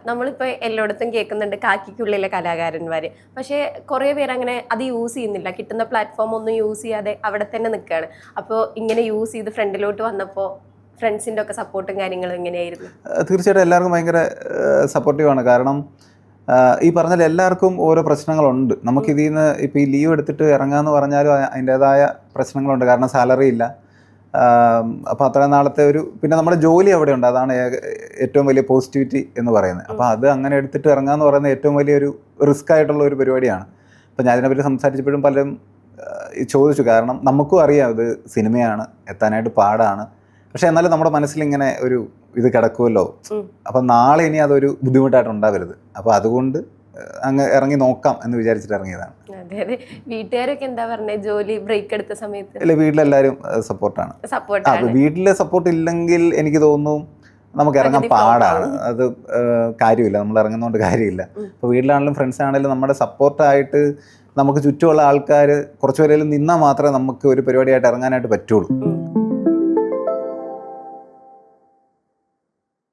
നമ്മളിപ്പോൾ എല്ലായിടത്തും കേൾക്കുന്നുണ്ട് കാക്കിക്കുള്ളിലെ കലാകാരന്മാര്. പക്ഷേ കുറേ പേര് അങ്ങനെ അത് യൂസ് ചെയ്യുന്നില്ല. കിട്ടുന്ന പ്ലാറ്റ്ഫോം ഒന്നും യൂസ് ചെയ്യാതെ അവിടെ തന്നെ നിൽക്കുകയാണ്. അപ്പോൾ ഇങ്ങനെ യൂസ് ചെയ്ത് ഫ്രണ്ടിലോട്ട് വന്നപ്പോൾ ഫ്രണ്ട്സിൻ്റെ ഒക്കെ സപ്പോർട്ടും കാര്യങ്ങളും എങ്ങനെയായിരുന്നു? തീർച്ചയായിട്ടും എല്ലാവർക്കും ഭയങ്കര സപ്പോർട്ടീവാണ്. കാരണം ഈ പറഞ്ഞാൽ എല്ലാവർക്കും ഓരോ പ്രശ്നങ്ങളുണ്ട്. നമുക്കിതിൽ നിന്ന് ഇപ്പോൾ ഈ ലീവ് എടുത്തിട്ട് ഇറങ്ങാമെന്ന് പറഞ്ഞാലും അതിൻ്റേതായ പ്രശ്നങ്ങളുണ്ട്. കാരണം സാലറി ഇല്ല. അപ്പോൾ അത്രയും നാളത്തെ പിന്നെ നമ്മുടെ ജോലി അവിടെ ഉണ്ട്. അതാണ് ഏറ്റവും വലിയ പോസിറ്റിവിറ്റി എന്ന് പറയുന്നത്. അപ്പോൾ അത് അങ്ങനെ എടുത്തിട്ട് ഇറങ്ങാമെന്ന് പറയുന്നത് ഏറ്റവും വലിയൊരു റിസ്ക് ആയിട്ടുള്ള ഒരു പരിപാടിയാണ്. അപ്പോൾ ഞാൻ ഇതിനെപ്പറ്റി സംസാരിച്ചപ്പോഴും പലരും ചോദിച്ചു. കാരണം നമുക്കും അറിയാം ഇത് സിനിമയാണ്, എത്താനായിട്ട് പാടാണ്. പക്ഷെ എന്നാലും നമ്മുടെ മനസ്സിലിങ്ങനെ ഇത് കിടക്കുമല്ലോ. അപ്പം നാളെ ഇനി അതൊരു ബുദ്ധിമുട്ടായിട്ട് ഉണ്ടാവരുത്. അപ്പോൾ അതുകൊണ്ട് അങ്ങ് ഇറങ്ങി നോക്കാം എന്ന് വിചാരിച്ചിട്ട് ഇറങ്ങിയതാണ്. അതെ. വീട്ടുകാരൊക്കെ എന്താ പറഞ്ഞത് ജോലി ബ്രേക്ക് എടുത്ത സമയത്ത്? അല്ല, വീട്ടിലെല്ലാവരും സപ്പോർട്ടാണ്. വീട്ടിലെ സപ്പോർട്ട് ഇല്ലെങ്കിൽ എനിക്ക് തോന്നുന്നു നമുക്ക് ഇറങ്ങാൻ പാടാണ്. അത് കാര്യമില്ല, നമ്മൾ ഇറങ്ങുന്നതുകൊണ്ട് കാര്യമില്ല. ഇപ്പോൾ വീട്ടിലാണെങ്കിലും ഫ്രണ്ട്സാണെങ്കിലും നമ്മുടെ സപ്പോർട്ടായിട്ട് നമുക്ക് ചുറ്റുമുള്ള ആൾക്കാർ കുറച്ച് പേരെങ്കിലും നിന്നാൽ മാത്രമേ നമുക്ക് ഒരു പരിപാടിയായിട്ട് ഇറങ്ങാനായിട്ട് പറ്റുള്ളൂ.